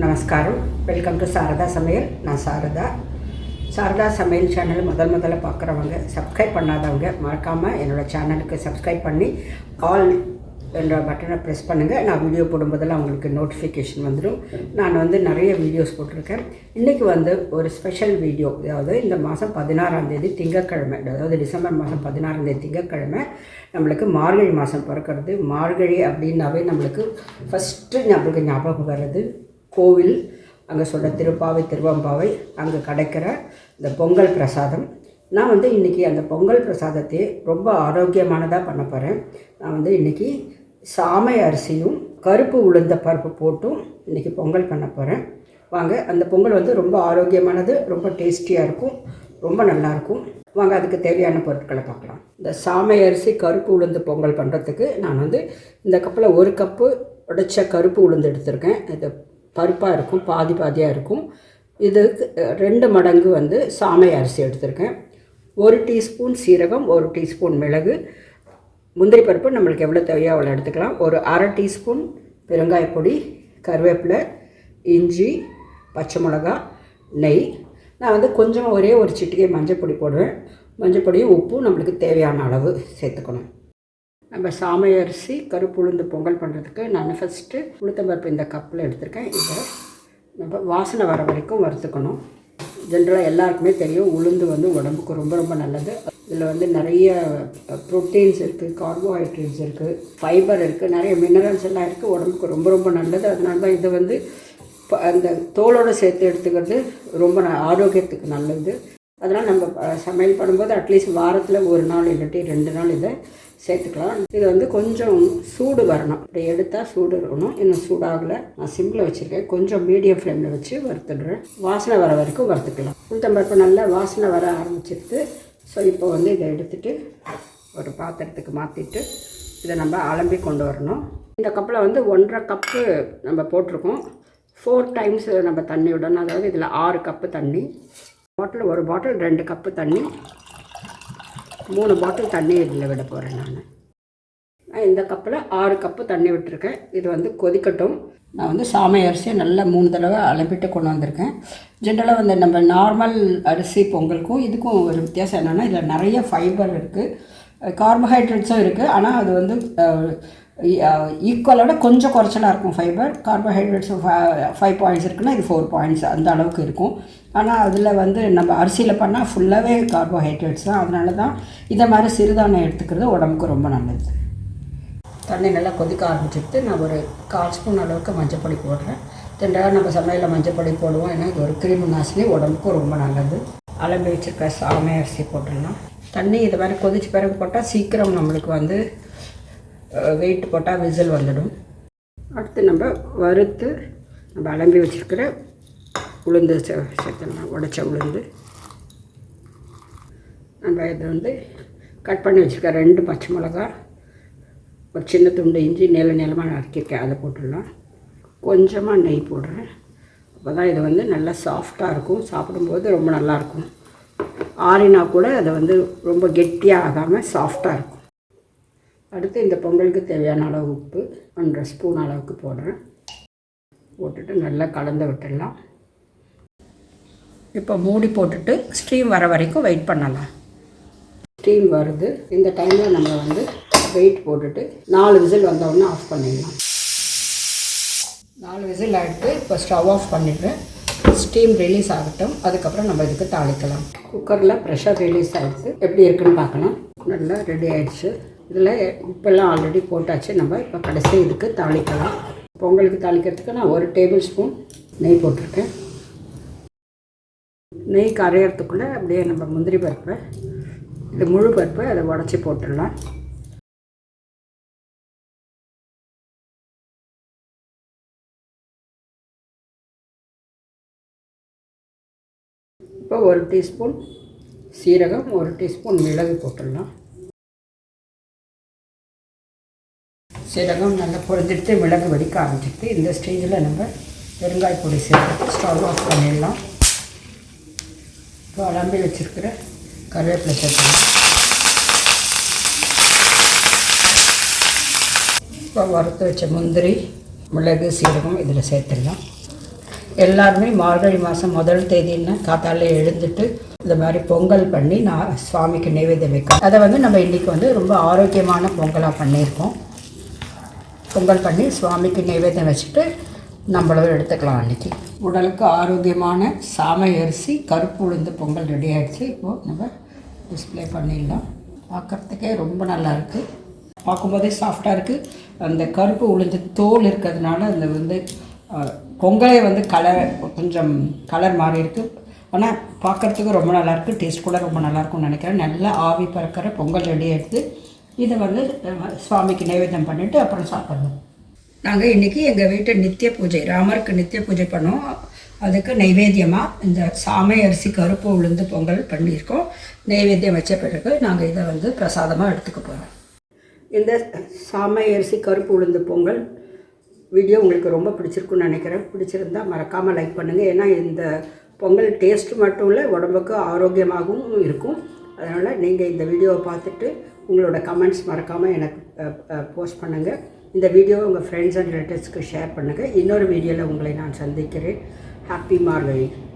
நமஸ்காரம். Welcome to Saradha சமையல். நான் சாரதா சமையல் சேனல் முதல்ல பார்க்குறவங்க, சப்ஸ்கிரைப் பண்ணாதவங்க மறக்காமல் என்னோடய சேனலுக்கு சப்ஸ்கிரைப் பண்ணி ஆல் என்ற பட்டனை ப்ரெஸ் பண்ணுங்கள். நான் வீடியோ போடும்போதெல்லாம் உங்களுக்கு நோட்டிஃபிகேஷன் வந்துடும். நான் நிறைய வீடியோஸ் போட்டிருக்கேன். இன்றைக்கி ஒரு ஸ்பெஷல் வீடியோ, அதாவது இந்த மாதம் 16ஆம் தேதி திங்கட்கிழமை, அதாவது டிசம்பர் மாதம் 16ஆம் தேதி திங்கட்கிழமை நம்மளுக்கு மார்கழி மாதம் பிறக்கிறது. மார்கழி அப்படின்னாவே நம்மளுக்கு ஃபஸ்ட்டு ஞாபகம் வர்றது கோவில், அங்கே சொல்கிற திருப்பாவை திருவம்பாவை, அங்கே கிடைக்கிற இந்த பொங்கல் பிரசாதம். நான் இன்றைக்கி அந்த பொங்கல் பிரசாதத்தை ரொம்ப ஆரோக்கியமானதாக பண்ண போகிறேன். நான் இன்றைக்கி சாமை அரிசியும் கருப்பு உளுந்த பருப்பு போட்டும் இன்றைக்கி பொங்கல் பண்ண போகிறேன். வாங்க, அந்த பொங்கல் ரொம்ப ஆரோக்கியமானது, ரொம்ப டேஸ்டியாக இருக்கும், ரொம்ப நல்லாயிருக்கும். வாங்க, அதுக்கு தேவையான பொருட்களை பார்க்கலாம். இந்த சாமை அரிசி கருப்பு உளுந்து பொங்கல் பண்ணுறதுக்கு நான் இந்த கப்பில் 1 கப்பு உடைச்ச கருப்பு உளுந்து எடுத்திருக்கேன். இது பருப்பாக இருக்கும், பாதியாக இருக்கும். இதுக்கு 2 மடங்கு சாமை அரிசி எடுத்திருக்கேன். 1 டீஸ்பூன் சீரகம், 1 டீஸ்பூன் மிளகு, முந்திரி பருப்பு நம்மளுக்கு எவ்வளோ தேவையோ அவ்வளோ எடுத்துக்கலாம். ஒரு 1/2 டீஸ்பூன் பெருங்காயப்பொடி, கருவேப்பிலை, இஞ்சி, பச்சை மிளகா, நெய். நான் கொஞ்சம் ஒரே ஒரு சிட்டிகை மஞ்சள் பொடி போடுவேன். மஞ்சள் பொடியும் உப்பும் நம்மளுக்கு தேவையான அளவு சேர்த்துக்கணும். நம்ம சாமை அரிசி கருப்பு உளுந்து பொங்கல் பண்ணுறதுக்கு நான் ஃபஸ்ட்டு உளுத்தம்பருப்பு இந்த கப்பில் எடுத்திருக்கேன். இதை நம்ம வாசனை வர வரைக்கும் வறுத்துக்கணும். ஜென்ரலாக எல்லாருக்குமே தெரியும், உளுந்து உடம்புக்கு ரொம்ப நல்லது. இதில் நிறைய ப்ரோட்டீன்ஸ் இருக்குது, கார்போஹைட்ரேட்ஸ் இருக்குது, ஃபைபர் இருக்குது, நிறைய மினரல்ஸ் எல்லாம் இருக்குது. உடம்புக்கு ரொம்ப நல்லது. அதனால தான் இதை அந்த தோலோடு சேர்த்து எடுத்துக்கிறது ரொம்ப ஆரோக்கியத்துக்கு நல்லது. அதனால் நம்ம சமையல் பண்ணும்போது அட்லீஸ்ட் வாரத்தில் 1 நாள் இல்லாட்டி 2 நாள் இதை சேர்த்துக்கலாம். இது கொஞ்சம் சூடு வரணும். இப்படி எடுத்தால் சூடு இருக்கணும். இன்னும் சூடாகலை. நான் சிம்மில் வச்சுருக்கேன். கொஞ்சம் மீடியம் ஃப்ளேமில் வச்சு வறுத்துடுறேன். வாசனை வர வரைக்கும் வறுத்துக்கலாம். உளுத்தம்பருப்பு நல்லா வாசனை வர ஆரம்பிச்சிடுது. ஸோ இப்போ இதை எடுத்துகிட்டு ஒரு பாத்திரத்துக்கு மாற்றிட்டு இதை நம்ம அலம்பி கொண்டு வரணும். இந்த கப்பில் 1.5 கப்பு நம்ம போட்டிருக்கோம். 4 டைம்ஸ் நம்ம தண்ணி விடணும். அதாவது இதில் 6 கப்பு தண்ணி. ஒரு பாட்டில் 2 கப்பு தண்ணி, 3 பாட்டில் தண்ணி இதில் விட போகிறேன். நான் இந்த கப்பில் 6 கப்பு தண்ணி விட்டுருக்கேன். இது கொதிக்கட்டும். நான் சாமை அரிசியை நல்லா 3 தடவை அலம்பிட்டு கொண்டு வந்திருக்கேன். ஜென்ரலாக நம்ம நார்மல் அரிசி பொங்கலுக்கும் இதுக்கும் ஒரு வித்தியாசம் என்னென்னா, இதில் நிறைய ஃபைபர் இருக்குது, கார்போஹைட்ரேட்ஸும் இருக்குது. ஆனால் அது ஈக்குவலோட கொஞ்சம் குறைச்சலாக இருக்கும் ஃபைபர். கார்போஹைட்ரேட்ஸும் 5 பாயிண்ட்ஸ் இருக்குன்னா இது 4 பாயிண்ட்ஸ் அந்த அளவுக்கு இருக்கும். ஆனால் அதில் நம்ம அரிசியில் பண்ணால் ஃபுல்லாகவே கார்போஹைட்ரேட்ஸ் தான். அதனால தான் இதை மாதிரி சிறுதானியம் எடுத்துக்கிறது உடம்புக்கு ரொம்ப நல்லது. தண்ணி நல்லா கொதிக்க ஆரம்பிச்சுட்டு நான் ஒரு 1/4 ஸ்பூன் அளவுக்கு மஞ்சள் பொடி போடுறேன். ஜென்ரலாக நம்ம சமையலில் மஞ்சள் பொடி போடுவோம், ஏன்னா இது ஒரு கிருமி நாசினி, உடம்புக்கும் ரொம்ப நல்லது. அலம்பி வச்சுருக்க சாமை அரிசி போட்டுடலாம். தண்ணி இது மாதிரி கொதிச்சு பிறகு போட்டால் சீக்கிரம் நம்மளுக்கு வெயிட் போட்டால் விசில் வந்துடும். அடுத்து நம்ம வறுத்து நம்ம அலம்பி வச்சுருக்கிற உளுந்து சேர்த்துடலாம். உடைச்ச உளுந்து நம்ம இதை கட் பண்ணி வச்சுருக்க 2 பச்சை மிளகா, ஒரு சின்ன துண்டு இஞ்சி நீளமாக நறுக்கியிருக்கேன், அதை போட்டுடலாம். கொஞ்சமாக நெய் போடுறேன். அப்போ தான் இது நல்லா சாஃப்டாக இருக்கும், சாப்பிடும்போது ரொம்ப நல்லாயிருக்கும். ஆறினா கூட அதை ரொம்ப கெட்டியாக ஆகாமல் சாஃப்டாக இருக்கும். அடுத்து இந்த பொங்கலுக்கு தேவையான அளவு உப்பு 1.5 ஸ்பூன் அளவுக்கு போடுறேன். போட்டுட்டு நல்லா கலந்து விட்டுடலாம். இப்போ மூடி போட்டுட்டு ஸ்டீம் வர வரைக்கும் வெயிட் பண்ணலாம். ஸ்டீம் வருது. இந்த டைமில் நம்ம வெயிட் போட்டுட்டு 4 விசில் வந்தோடனே ஆஃப் பண்ணிடலாம். 4 விசில் ஆகிட்டு இப்போ ஸ்டவ் ஆஃப் பண்ணிவிட்டு ஸ்டீம் ரிலீஸ் ஆகட்டும். அதுக்கப்புறம் நம்ம இதுக்கு தாளிக்கலாம். குக்கரில் ப்ரெஷர் ரிலீஸ் ஆகிடுச்சு. எப்படி இருக்குன்னு பார்க்கலாம். நல்லா ரெடி ஆகிடுச்சு. இதில் உப்பெல்லாம் ஆல்ரெடி போட்டாச்சு. நம்ம இப்போ கடைசி இதுக்கு தாளிக்கலாம். பொங்கலுக்கு தாளிக்கிறதுக்கு நான் 1 டேபிள் ஸ்பூன் நெய் போட்டிருக்கேன். நெய் கரையிறதுக்குள்ளே அப்படியே நம்ம முந்திரி பருப்பை, இது முழு பருப்பை அதை உடச்சி போட்டுடலாம். இப்போ 1 டீஸ்பூன் சீரகம், 1 டீஸ்பூன் மிளகு போட்டுடலாம். சீரகம் நல்லா பொரிஞ்சிட்டு மிளகு வடிக்க ஆரம்பிச்சிட்டு இந்த ஸ்டேஜில் நம்ம பெருங்காய பொடி சேர்த்துட்டு ஸ்டவ் ஆஃப் பண்ணிடலாம். இப்போ அலம்பி வச்சுருக்கிற கருவேப்பிலை சேர்த்துக்கலாம். இப்போ வறுத்து வச்ச முந்திரி, மிளகு, சீரகம் இதில் சேர்த்துடலாம். எல்லாருமே மார்கழி மாதம் முதல் தேதின்னு காத்தால எழுந்துட்டு இந்த மாதிரி பொங்கல் பண்ணி நான் சுவாமிக்கு நைவேத்தியம் வைக்கிறேன். அதை வந்து நம்ம இன்றைக்கி வந்து ரொம்ப ஆரோக்கியமான பொங்கலாக பண்ணியிருக்கோம். பொங்கல் பண்ணி சுவாமிக்கு நைவேத்தியம் வச்சுட்டு நம்மளும் எடுத்துக்கலாம். அன்றைக்கி உடலுக்கு ஆரோக்கியமான சாமை அரிசி கருப்பு உளுந்து பொங்கல் ரெடி ஆகிடுச்சு. இப்போது நம்ம டிஸ்பிளே பண்ணிடலாம். பார்க்குறதுக்கே ரொம்ப நல்லாயிருக்கு, பார்க்கும்போதே சாஃப்டாக இருக்குது. அந்த கருப்பு உளுந்து தோல் இருக்கிறதுனால அந்த வந்து பொங்கலே வந்து கொஞ்சம் கலர் மாறி இருக்குது. ஆனால் பார்க்குறதுக்கு ரொம்ப நல்லாயிருக்கு, டேஸ்ட் கூட ரொம்ப நல்லாயிருக்கும்னு நினைக்கிறேன். நல்லா ஆவி பறக்கிற பொங்கல் ரெடி ஆகிடுது. இதை வந்து சுவாமிக்கு நைவேத்தியம் பண்ணிவிட்டு அப்புறம் சாப்பிட்ணும். நாங்கள் இன்றைக்கி எங்கள் வீட்டை நித்திய பூஜை, ராமருக்கு நித்திய பூஜை பண்ணோம். அதுக்கு நைவேத்தியமாக இந்த சாமை அரிசி கருப்பு உளுந்து பொங்கல் பண்ணியிருக்கோம். நைவேத்தியம் வச்ச பிறகு நாங்கள் இதை வந்து பிரசாதமாக எடுத்துக்க போகிறோம். இந்த சாமை அரிசி கருப்பு உளுந்து பொங்கல் வீடியோ உங்களுக்கு ரொம்ப பிடிச்சிருக்குன்னு நினைக்கிறேன். பிடிச்சிருந்தால் மறக்காமல் லைக் பண்ணுங்கள். ஏன்னா இந்த பொங்கல் டேஸ்ட் மட்டும் இல்லை, உடம்புக்கு ஆரோக்கியமாகவும் இருக்கும். அதனால் நீங்கள் இந்த வீடியோவை பார்த்துட்டு உங்களோட கமெண்ட்ஸ் மறக்காமல் எனக்கு போஸ்ட் பண்ணுங்கள். இந்த வீடியோவை உங்கள் ஃப்ரெண்ட்ஸ் அண்ட் ரிலேட்டிவ்ஸ்க்கு ஷேர் பண்ணுங்கள். இன்னொரு வீடியோவில் உங்களை நான் சந்திக்கிறேன். ஹாப்பி மார்கழி.